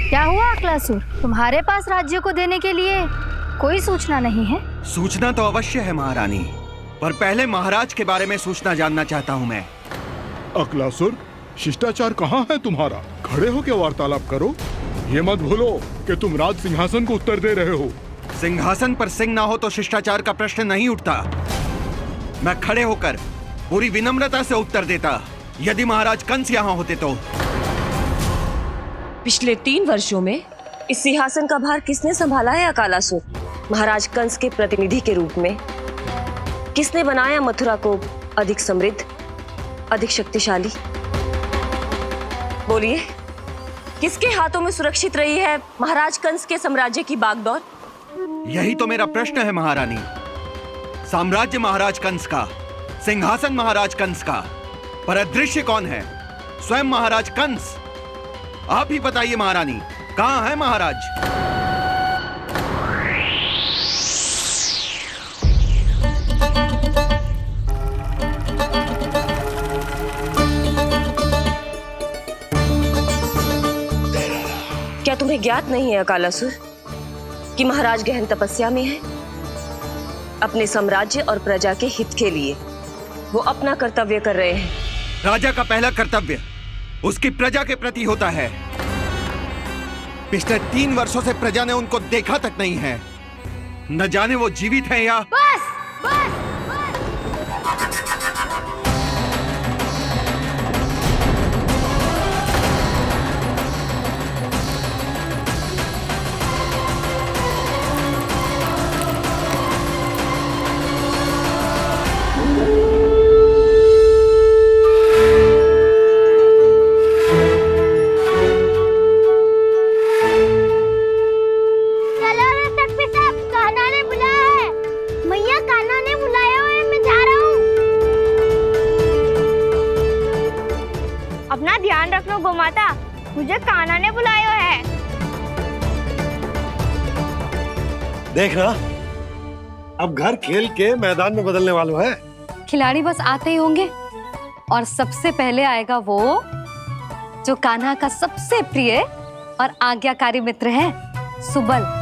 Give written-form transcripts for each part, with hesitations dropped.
क्या हुआ अक्लासुर? तुम्हारे पास राज्य को देने के लिए कोई सूचना नहीं है? सूचना तो अवश्य है महारानी, पर पहले महाराज के बारे में सूचना जानना चाहता हूँ मैं। अक्लासुर, शिष्टाचार कहाँ है तुम्हारा? खड़े होकर वार्तालाप करो। ये मत भूलो कि तुम राज सिंहासन को उत्तर दे रहे हो। सिंहासन पर सिंह ना हो तो शिष्टाचार का प्रश्न नहीं उठता। मैं खड़े होकर पूरी विनम्रता से उत्तर देता यदि महाराज कंस यहाँ होते तो। पिछले 3 वर्षों में इस सिंहासन का भार किसने संभाला है अकालासुर? महाराज कंस के प्रतिनिधि के रूप में किसने बनाया मथुरा को अधिक समृद्ध, अधिक शक्तिशाली? बोलिए, किसके हाथों में सुरक्षित रही है महाराज कंस के साम्राज्य की बागडोर? यही तो मेरा प्रश्न है महारानी। साम्राज्य महाराज कंस का, सिंहासन महाराज कंस का, पर अदृश्य कौन है? स्वयं महाराज कंस। आप ही बताइए महारानी, कहाँ है महाराज? क्या तुम्हें ज्ञात नहीं है अकालासुर कि महाराज गहन तपस्या में है? अपने साम्राज्य और प्रजा के हित के लिए वो अपना कर्तव्य कर रहे हैं। राजा का पहला कर्तव्य उसकी प्रजा के प्रति होता है। पिछले 3 वर्षों से प्रजा ने उनको देखा तक नहीं है। न जाने वो जीवित हैं या... बस बस अपना ध्यान रखना गोमाता, मुझे कान्हा ने बुलाया है। देख रहा, अब घर खेल के मैदान में बदलने वालों है। खिलाड़ी बस आते ही होंगे और सबसे पहले आएगा वो जो कान्हा का सबसे प्रिय और आज्ञाकारी मित्र है, सुबल।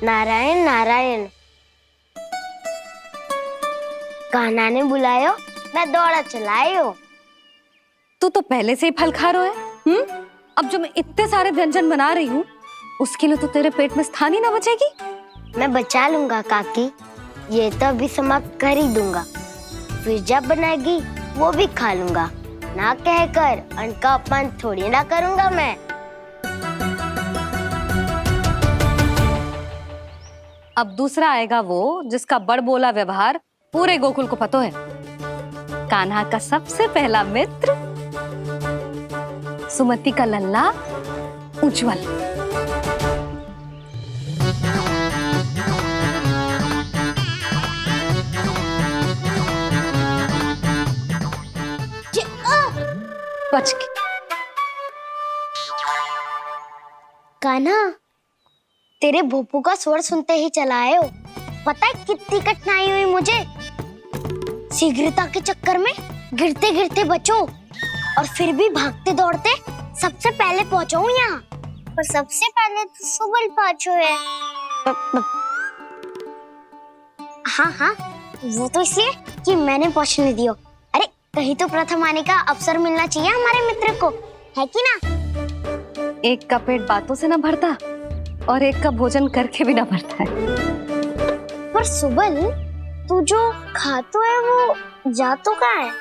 नारायण नारायण, कान्हा ने बुलायो, मैं दौड़ा चलायो। तू तो पहले से ही फल खा रहा है। अब जो मैं इतने सारे व्यंजन बना रही हूँ उसके लिए तो तेरे पेट में स्थान ही ना बचेगी। मैं बचा लूंगा काकी, ये तो अभी समाप्त कर ही दूंगा, फिर जब बनाएगी वो भी खा लूंगा। ना कहकर अन्न का अपमान थोड़ी ना करूंगा मैं। अब दूसरा आएगा वो जिसका बड़बोला व्यवहार पूरे गोकुल को पता है, कान्हा का सबसे पहला मित्र, सुमति का लल्ला उज्जवल। बच के। कान्हा, तेरे भोपू का स्वर सुनते ही चला आए हो। पता है कितनी कठिनाई हुई मुझे? शीघ्रता के चक्कर में गिरते गिरते बचो और फिर भी भागते दौड़ते सबसे पहले पहुंचो यहाँ। पर सबसे पहले तो सुबल पहुंचो है। हाँ हाँ, वो तो इसलिए कि मैंने पहुंचने दियो। अरे कहीं तो प्रथम आने का अवसर मिलना चाहिए हमारे मित्र को, है कि ना? एक का पेट बातों से ना भरता और एक का भोजन करके भी ना भरता है। पर सुबल, तू जो खातो है वो जातो का है।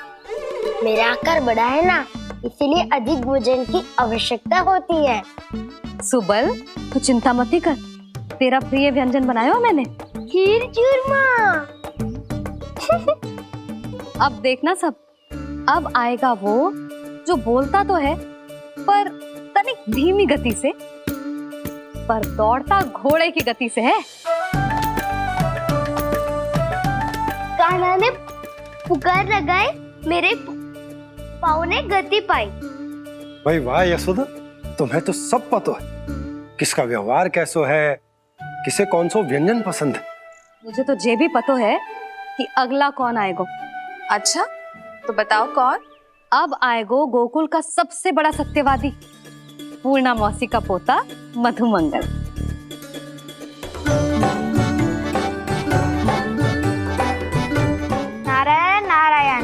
मेरा आकार बड़ा है ना, इसीलिए अधिक भोजन की आवश्यकता होती है। सुबल, तू चिंता मत कर, तेरा प्रिय व्यंजन बनाया हो मैंने, खीर चूरमा। अब देखना सब, अब आएगा वो जो बोलता तो है पर तनिक धीमी गति से, पर दौड़ता घोड़े की गति से है। कान्हा ने पुकार लगाए, मेरे पाँव ने गति पाई। भाई वाह यशोदा, तुम्हें तो सब पता है। किसका व्यवहार कैसो है, किसे कौन सो व्यंजन पसंद है। मुझे तो ये भी पता है कि अगला कौन आएगो। अच्छा, तो बताओ कौन? अब आएगो गोकुल का सबसे बड़ा सत्यवादी, पूर्णा मौसी का पोता मधुमंगल। नारायण नारायण।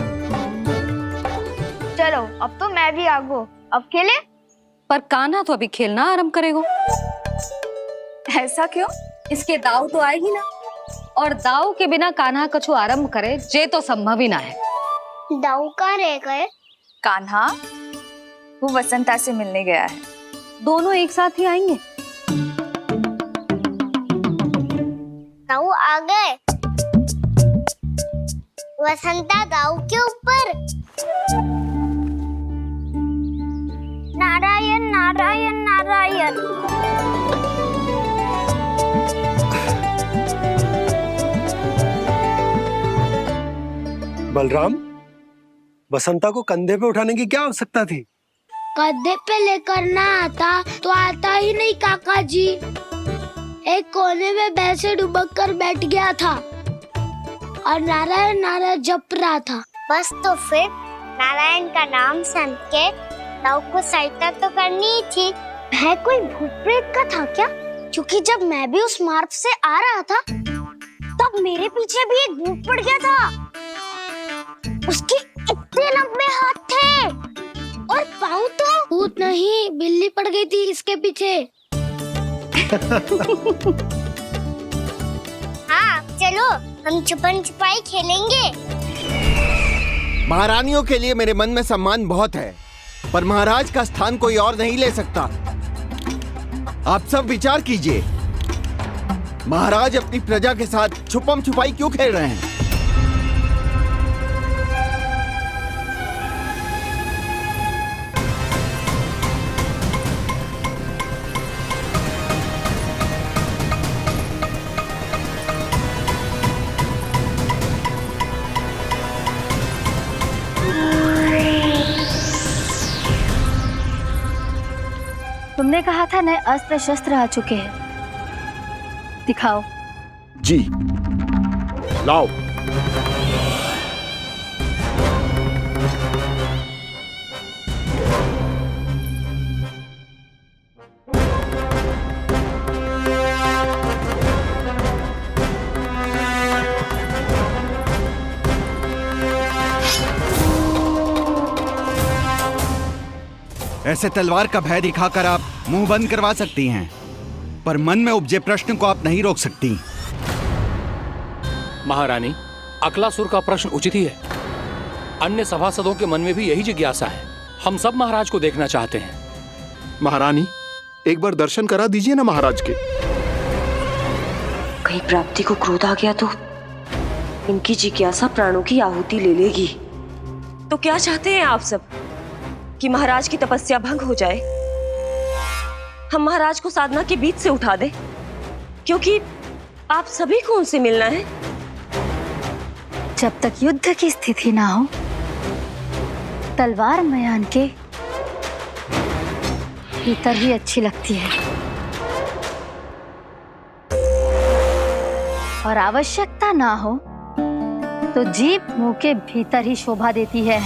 चलो अब तो मैं भी आगो, अब खेले। पर कान्हा तो अभी खेलना आरंभ करेगो। ऐसा क्यों? इसके दाव तो आए ही ना, और दाव के बिना कान्हा कछु आरंभ करे जे तो संभव ही ना है। दाऊ कहाँ रह गए? कान्हा, वो वसंता से मिलने गया है। दोनों एक साथ ही आएंगे। दाऊ आ गए। वसंता दाऊ के ऊपर। नारायण नारायण नारायण। बलराम, बसंता को कंधे पे उठाने की क्या आवश्यकता थी? कंधे पे लेकर ना आता तो आता ही नहीं काका जी। एक कोने में वैसे डुबक कर बैठ गया था और नारायण नारायण जप रहा था। बस तो फिर नारायण का नाम सुन के दाऊ को सहायता तो करनी ही थी। वह कोई भूत प्रेत का था क्या? क्योंकि जब मैं भी उस मार्ग से आ रहा था तब मेरे पीछे भी एक भूत पड़ गया था। उसके इतने लंबे हाथ थे और पाँव तो भूत नहीं, बिल्ली पड़ गई थी इसके पीछे। हाँ चलो हम छुपन छुपाई खेलेंगे। महारानियों के लिए मेरे मन में सम्मान बहुत है, पर महाराज का स्थान कोई और नहीं ले सकता। आप सब विचार कीजिए, महाराज अपनी प्रजा के साथ छुपम छुपाई क्यों खेल रहे हैं? तुमने कहा था नए अस्त्र शस्त्र आ चुके हैं, दिखाओ। जी लाओ। ऐसे तलवार का भय दिखाकर आप मुंह बंद करवा सकती हैं, पर मन में उपजे प्रश्न को आप नहीं रोक सकती। महारानी, अकलासुर का प्रश्न उचित ही है। अन्य सभासदों के मन में भी यही जिज्ञासा है। हम सब महाराज को देखना चाहते हैं। महारानी, एक बार दर्शन करा दीजिए ना महाराज के। कहीं प्राप्ति को क्रोध आ गया तो इनकी जिज्ञासा प्राणों की आहुति ले लेगी। तो क्या चाहते हैं आप सब? कि महाराज की तपस्या भंग हो जाए? हम महाराज को साधना के बीच से उठा दें? क्योंकि आप सभी को उनसे मिलना है। जब तक युद्ध की स्थिति ना हो, तलवार मयान के भीतर ही अच्छी लगती है, और आवश्यकता ना हो तो जीभ मुंह के भीतर ही शोभा देती है।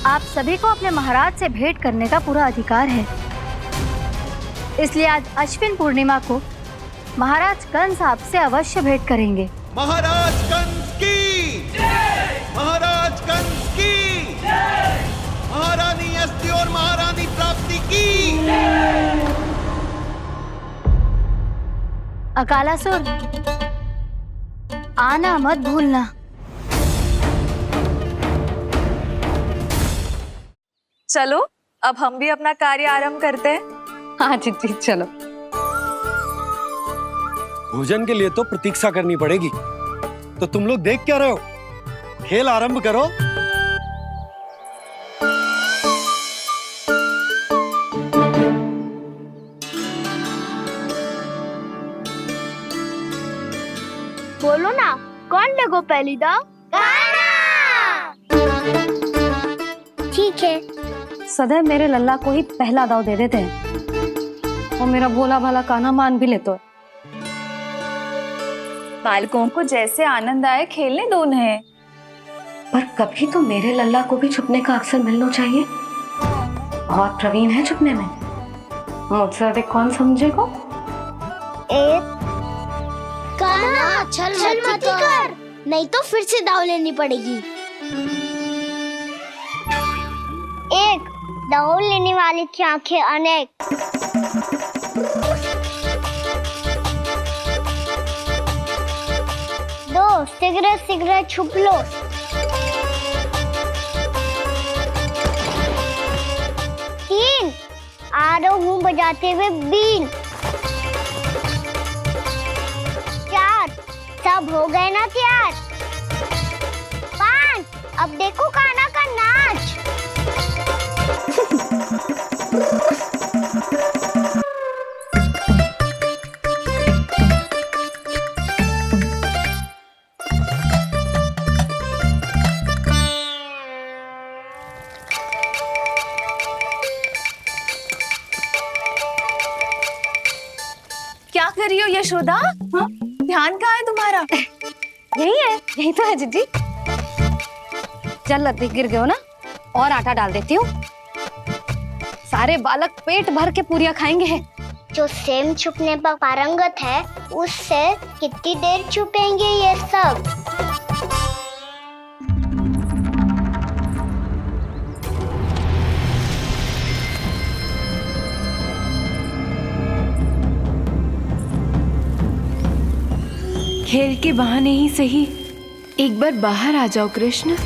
आप सभी को अपने महाराज से भेंट करने का पूरा अधिकार है, इसलिए आज अश्विन पूर्णिमा को महाराज कंस आपसे अवश्य भेंट करेंगे। महाराज कंस की जय! महाराज कंस की जय! महारानी अस्ति और महारानी प्राप्ति की जय! अकालासुर, आना मत भूलना। चलो अब हम भी अपना कार्य आरंभ करते हैं। हाँ जी चलो। भोजन के लिए तो प्रतीक्षा करनी पड़ेगी, तो तुम लोग देख क्या रहे हो? खेल आरंभ करो। बोलो ना, कौन लगो पहली दाव? ठीक है। सदैव मेरे लल्ला को ही पहला दाव दे देते हैं और मेरा भोला भाला कान्हा मान भी लेते हैं। बालकों को जैसे आनंद आए खेलने दो उन्हें। पर कभी तो मेरे लल्ला को भी छुपने का अवसर मिलना चाहिए। बहुत प्रवीण है छुपने में, मुझसे अधिक कौन समझेगा। कान्हा छल मत कर, नहीं तो फिर से दाव लेनी पड़ेगी। एक दाव लेने वाली की आंखें अनेक। दो सिगरेट सिगरेट छुप लो। तीन आरो हूँ बजाते हुए बीन। चार सब हो गए ना तैयार। पांच अब देखो कान्हा का नाच। क्या कर रही हो यशोदा? हाँ? ध्यान कहाँ है तुम्हारा? यही है, यही तो है जीजी। चल अधिक गिर गए हो ना, और आटा डाल देती हूँ। सारे बालक पेट भर के पूरियां खाएंगे। जो सेम छुपने पर पारंगत है, उससे कितनी देर छुपेंगे ये सब? खेल के बहाने ही सही एक बार बाहर आ जाओ कृष्ण।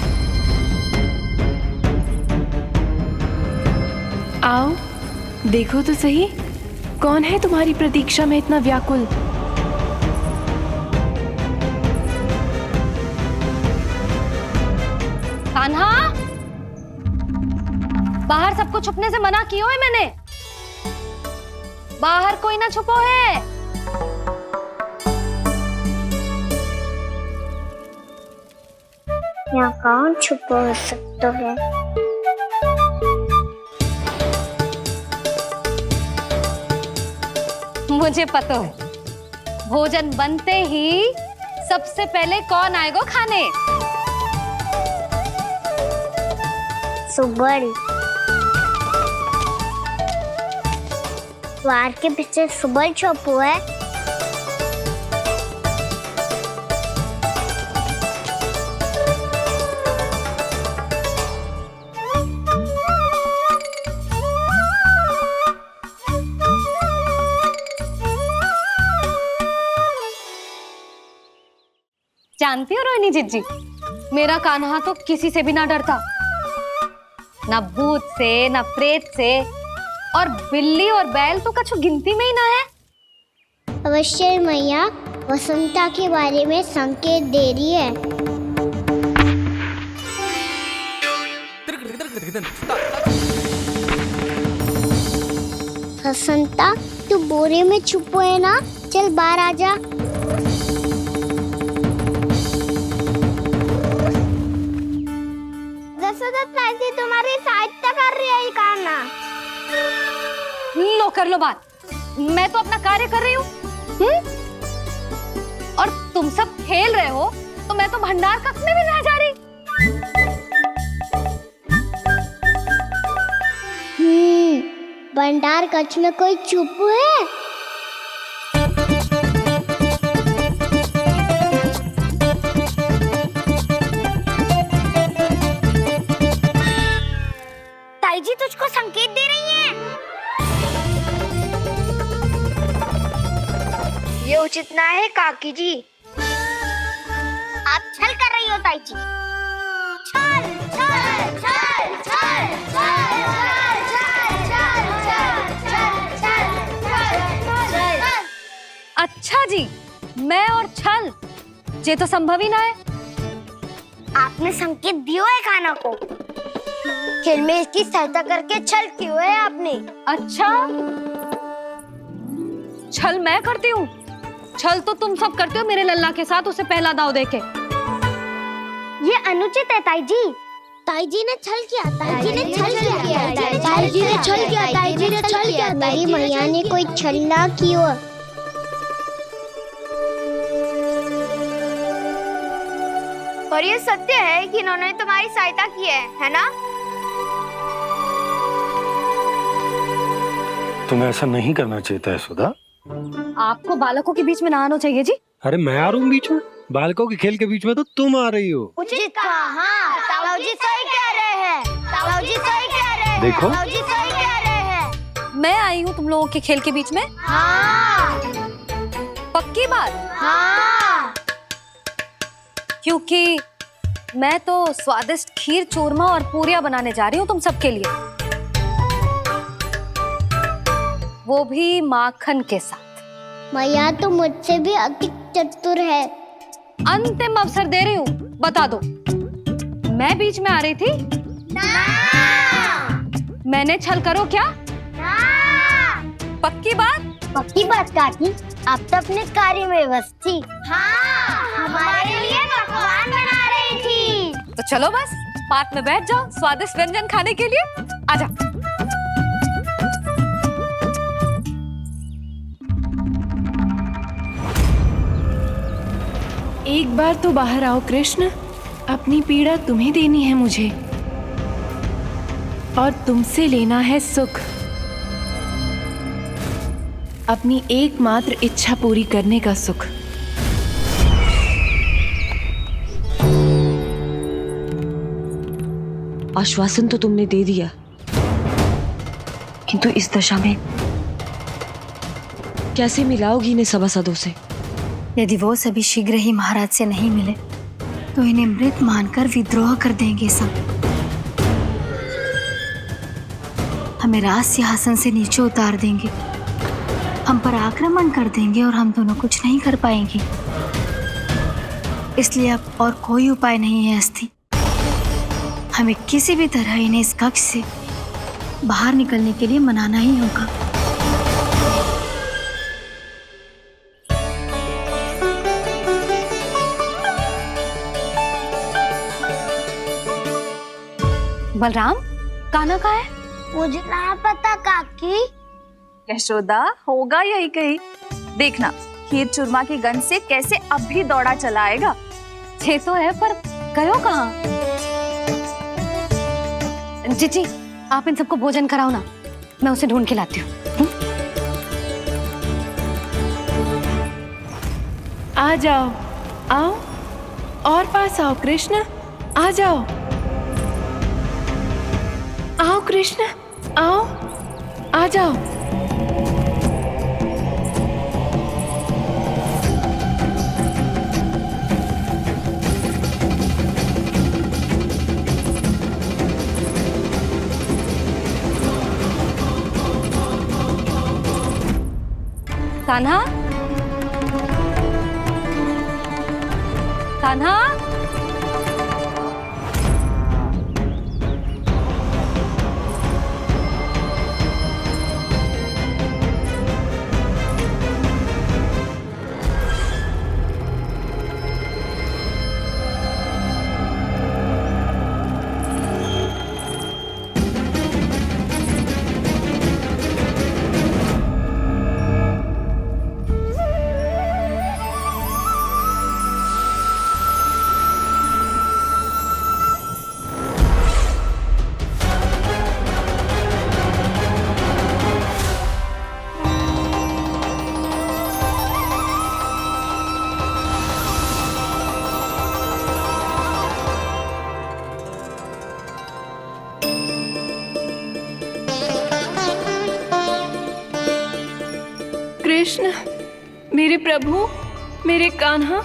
आओ देखो तो सही, कौन है तुम्हारी प्रतीक्षा में इतना व्याकुल। कान्हा, बाहर सबको छुपने से मना किया है मैंने। बाहर कोई ना छुपो है। यहाँ कौन छुपा हो सकता है? मुझे पता है, भोजन बनते ही सबसे पहले कौन आएगा खाने? सुबल। द्वार के पीछे सुबल छुपा है। जानती हो रोहिणी जीजी, मेरा कान्हा तो किसी से भी ना डरता, ना भूत से, ना प्रेत से, और बिल्ली और बैल तो कछु गिनती में ही ना है। अवश्य मैया वसंता के बारे में संकेत दे रही है। वसंता तू बोरे में छुपो है ना, चल बाहर आ जा। तुम्हारी सहायता कर रही है कान्हा। लो कर लो बात, मैं तो अपना कार्य कर रही हूँ। और तुम सब खेल रहे हो तो मैं तो भंडार कक्ष में भी रह जा रही। भंडार कक्ष में कोई चुप है? ताई जी तुझको संकेत दे रही हैं। ये उचित ना है काकी जी। आप छल कर रही हो ताई जी। छल छल छल छल छल अच्छा जी, मैं और छल ये तो संभव ही ना है। आपने संकेत दियो है कान्हा को, खेल में इसकी सहायता करके छल क्यों है आपने? अच्छा, छल मैं करती हूँ? छल तो तुम सब करते हो मेरे लल्ला के साथ, उसे पहला दाव देके। ये अनुचित है ताई जी। ताई जी ने छल किया, ताई जी ने छल किया, ताई जी ने छल किया, ताई जी ने छल किया। मेरी मैया ने कोई छल ना की हो। और ये सत्य है कि इन्होंने तुम्हारी सहायता की है ना? तुम्हें ऐसा नहीं करना चाहिए था यशोदा। आपको बालकों के बीच में ना आना चाहिए जी। अरे मैं आ रहा हूँ बीच में? बालकों के खेल के बीच में तो तुम आ रही हो। उचित कहा। हाँ, ताऊ जी सही कह रहे हैं, ताऊ जी सही कह रहे हैं, देखो। ताऊ जी सही कह रहे हैं। मैं आई हूँ तुम लोगों के खेल के बीच में? हाँ। पक्की बात? हाँ। क्योंकि मैं तो स्वादिष्ट खीर, चूरमा और पूरियां बनाने जा रही हूँ तुम सबके लिए, वो भी माखन के साथ। मैया तो मुझसे भी अधिक चतुर है। अंतिम अवसर दे रही हूँ, बता दो, मैं बीच में आ रही थी? ना। मैंने छल करो क्या? ना। पक्की बात? पक्की बात काकी, आप तो अपने कार्य में व्यस्त थी। हाँ, हमारे लिए पकवान बना रही थी। तो चलो बस पात में बैठ जाओ स्वादिष्ट व्यंजन खाने के लिए। आजा। एक बार तो बाहर आओ कृष्ण, अपनी पीड़ा तुम्हें देनी है मुझे, और तुमसे लेना है सुख। अपनी एकमात्र इच्छा पूरी करने का सुख। आश्वासन तो तुमने दे दिया, किंतु इस दशा में कैसे मिलाओगी इन्हें सभासदों से? यदि वो सभी शीघ्र ही महाराज से नहीं मिले तो इन्हें मृत मानकर विद्रोह कर देंगे सब। हमें राज सिंहासन से नीचे उतार देंगे, हम पर आक्रमण कर देंगे और हम दोनों कुछ नहीं कर पाएंगे। इसलिए अब और कोई उपाय नहीं है अस्थि। हमें किसी भी तरह इन्हें इस कक्ष से बाहर निकलने के लिए मनाना ही होगा। बलराम, कान्हा कहाँ है? मुझे ना पता काकी। यशोदा, होगा यही कहीं। देखना खीर चूरमा की गंध से कैसे अब भी दौड़ा चला आएगा। छे तो है, पर गयो कहाँ? जीजी, आप इन सबको भोजन कराओ ना, मैं उसे ढूंढ के लाती हूँ। आ जाओ, आओ और पास आओ कृष्ण, आ जाओ। आओ कृष्ण, आओ, आ जाओ। कान्हा, कान्हा, कृष्ण, मेरे प्रभु, मेरे कान्हा,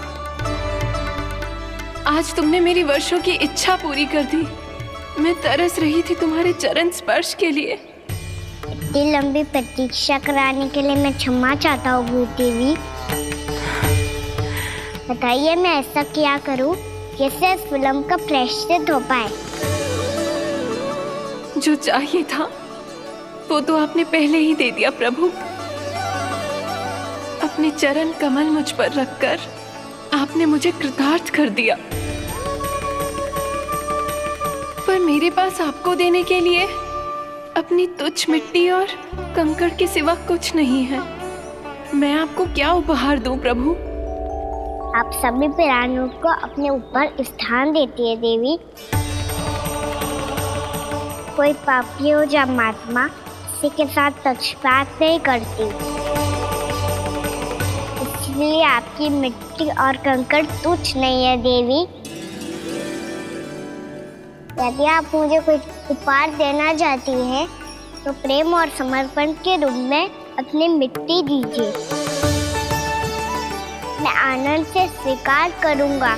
आज तुमने मेरी वर्षों की इच्छा पूरी कर दी। मैं तरस रही थी तुम्हारे चरण स्पर्श के लिए। इतनी लंबी प्रतीक्षा कराने के लिए मैं क्षमा चाहता हूँ भूत देवी। बताइए मैं ऐसा क्या करूँ जिससे इस विलंब का प्रायश्चित हो पाए? जो चाहिए था वो तो आपने पहले ही दे दिया प्रभु। अपने चरण कमल मुझ पर रखकर आपने मुझे कृतार्थ कर दिया। पर मेरे पास आपको देने के लिए अपनी तुच्छ मिट्टी और कंकड़ के सिवा कुछ नहीं है। मैं आपको क्या उपहार दूं प्रभु? आप सभी प्राणियों को अपने ऊपर स्थान देती है देवी। कोई पापी हो या महात्मा किसी के साथ पक्षपात नहीं करती, इसलिए आपकी मिट्टी और कंकड़ तुच्छ नहीं है देवी। यदि आप मुझे कोई उपहार देना चाहती हैं तो प्रेम और समर्पण के रूप में अपनी मिट्टी दीजिए। मैं आनंद से स्वीकार करूंगा।